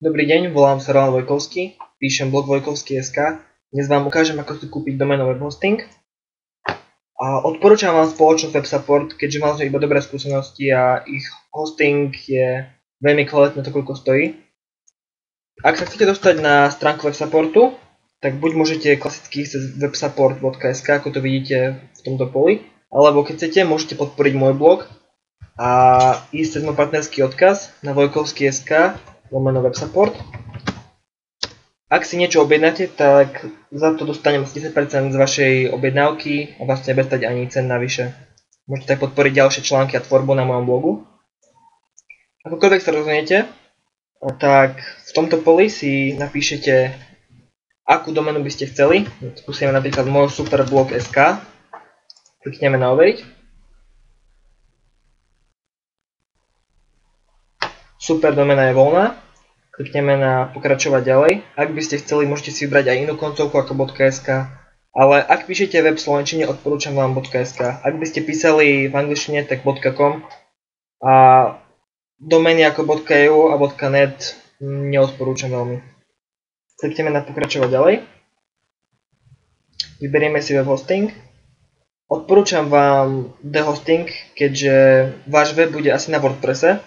Dobrý deň, volám sa Roland Vojkovský, píšem blog Vojkovský.sk. Dnes vám ukážem, ako si kúpiť doménu web hosting. A odporúčam vám spoločnosť WebSupport, keďže mám iba dobré skúsenosti a ich hosting je veľmi kvalitné, to koľko stojí. Ak sa chcete dostať na stránku WebSupportu, tak buď môžete klasicky cez websupport.sk, ako to vidíte v tomto poli, alebo keď chcete, môžete podporiť môj blog a ísť cez môj partnerský odkaz na Vojkovský.sk/websupport. Ak si niečo objednáte, tak za to dostanem 10% z vašej objednávky a vás nebude stať ani cen navyše. Môžete tak podporiť ďalšie články a tvorbu na mojom blogu. Akokoľvek sa rozhodnete, tak v tomto poli si napíšete, akú doménu by ste chceli. Skúsime napríklad môj superblog.sk. Klikneme na overiť. Super doména je voľná. Klikneme na pokračovať ďalej. Ak by ste chceli, môžete si vybrať aj inú koncovku ako .sk, ale ak píšete web v slovenčine, odporúčam vám .sk. Ak by ste písali v angličtine, tak .com a domény ako .eu a .net neodporúčam veľmi. Klikneme na pokračovať ďalej. Vyberieme si web hosting. Odporúčam vám thehosting, keďže váš web bude asi na WordPresse.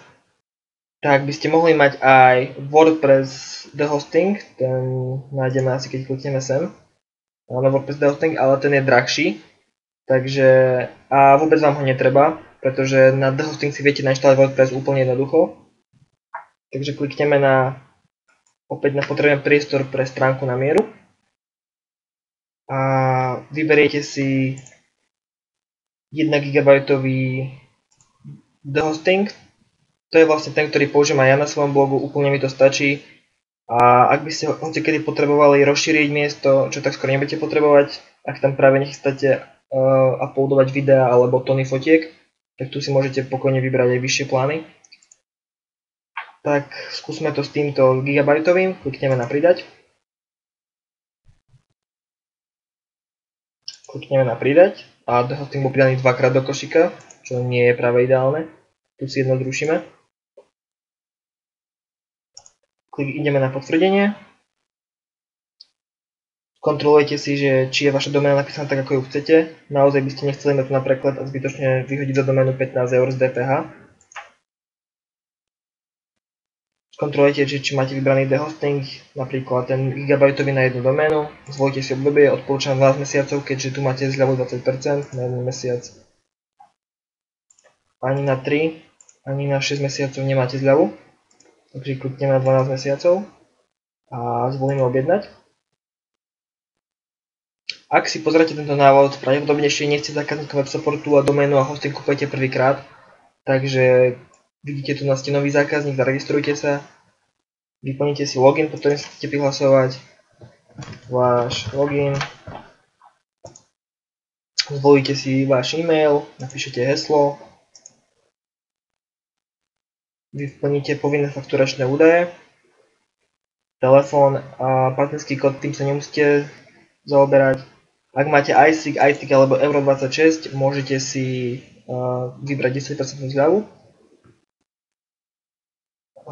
Tak by ste mohli mať aj WordPress thehosting, ten nájdeme asi keď klikneme sem. Máme WordPress thehosting, ale ten je drahší. Takže, a vôbec vám ho netreba, pretože na thehosting si viete nainštalovať WordPress úplne jednoducho. Takže klikneme na, opäť na potrebný priestor pre stránku na mieru. A vyberiete si 1 GB thehosting. To je vlastne ten, ktorý použijem aj ja na svojom blogu, úplne mi to stačí. A ak by ste hocikedy potrebovali rozšíriť miesto, čo tak skoro nebudete potrebovať, ak tam práve nechystáte uploadovať videa alebo tony fotiek, tak tu si môžete pokojne vybrať aj vyššie plány. Tak skúsme to s týmto gigabajtovým, klikneme na pridať. Klikneme na pridať a thehosting bol pridaný dvakrát do košíka, čo nie je práve ideálne. Tu si jedno zrušíme. Ideme na potvrdenie. Kontrolujete si, že či je vaša doména napísaná tak, ako ju chcete. Naozaj by ste nechceli mať na preklad a zbytočne vyhodiť za doménu 15 € z DPH. Kontrolujete, či máte vybraný thehosting, napríklad ten gigabajtový na jednu doménu. Zvolite si obdobie, odporúčam 12 mesiacov, keďže tu máte zľavu 20% na 1 mesiac. Ani na 3, ani na 6 mesiacov nemáte zľavu. Takže klikneme na 12 mesiacov a zvolíme objednať. Ak si pozriete tento návod, pravdepodobne ešte nie ste zákazníkom WebSupportu a doménu a hosting kupujete prvýkrát, takže vidíte tu na ste nový zákazník, zaregistrujte sa, vyplníte si login, po ktorým sa chcete prihlasovať, váš login, zvolíte si váš e-mail, napíšete heslo, vyplníte povinné fakturačné údaje, telefón a partnerský kód, tým sa nemusíte zaoberať. Ak máte iSig, iTick alebo Euro26, môžete si vybrať 10% zľavu.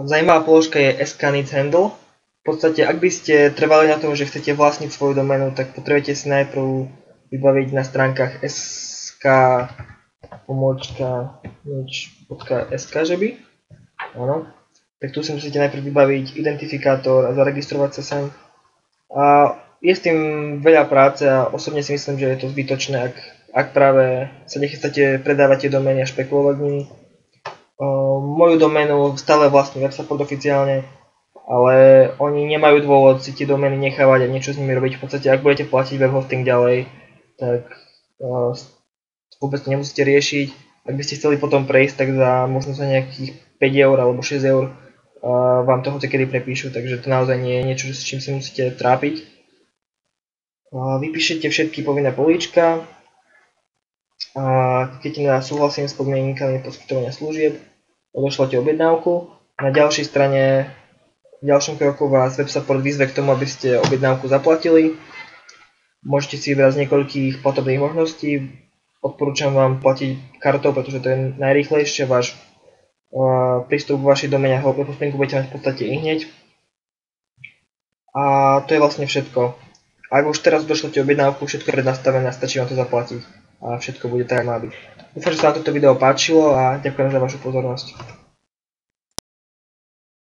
Zajímavá položka je SK Needs Handle. V podstate, ak by ste trvali na tom, že chcete vlastniť svoju doménu, tak potrebujete si najprv vybaviť na stránkach sk.sk, že by? Áno. Tak tu si musíte najprv vybaviť identifikátor a zaregistrovať sa sem. A je s tým veľa práce a osobne si myslím, že je to zbytočné, ak práve sa nechystáte predávať tie domény a špekulovať nimi. Moju doménu stále vlastní WebSupport oficiálne, ale oni nemajú dôvod si tie domény nechávať a niečo s nimi robiť. V podstate, ak budete platiť web hosting ďalej, tak vôbec to nemusíte riešiť. Ak by ste chceli potom prejsť, tak možno za nejakých 5 € alebo 6 € vám to hocikedy prepíšu, takže to naozaj nie je niečo, s čím si musíte trápiť. Vypíšete všetky povinné políčka a kliknete na súhlasím s podmienkami poskytovania služieb, odošlete objednávku. Na ďalšej strane, v ďalšom kroku vás WebSupport vyzve k tomu, aby ste objednávku zaplatili. Môžete si vybrať z niekoľkých platobných možností. Odporúčam vám platiť kartou, pretože to je najrýchlejšie. Váš prístup k vašej doméne a hostingu budete mať v podstate i hneď. A to je vlastne všetko. Ak už teraz došlete objednávku, všetko je prednastavené, stačí vám to zaplatiť a všetko bude tak, ako má byť. Dúfam, že sa vám toto video páčilo a ďakujem za vašu pozornosť.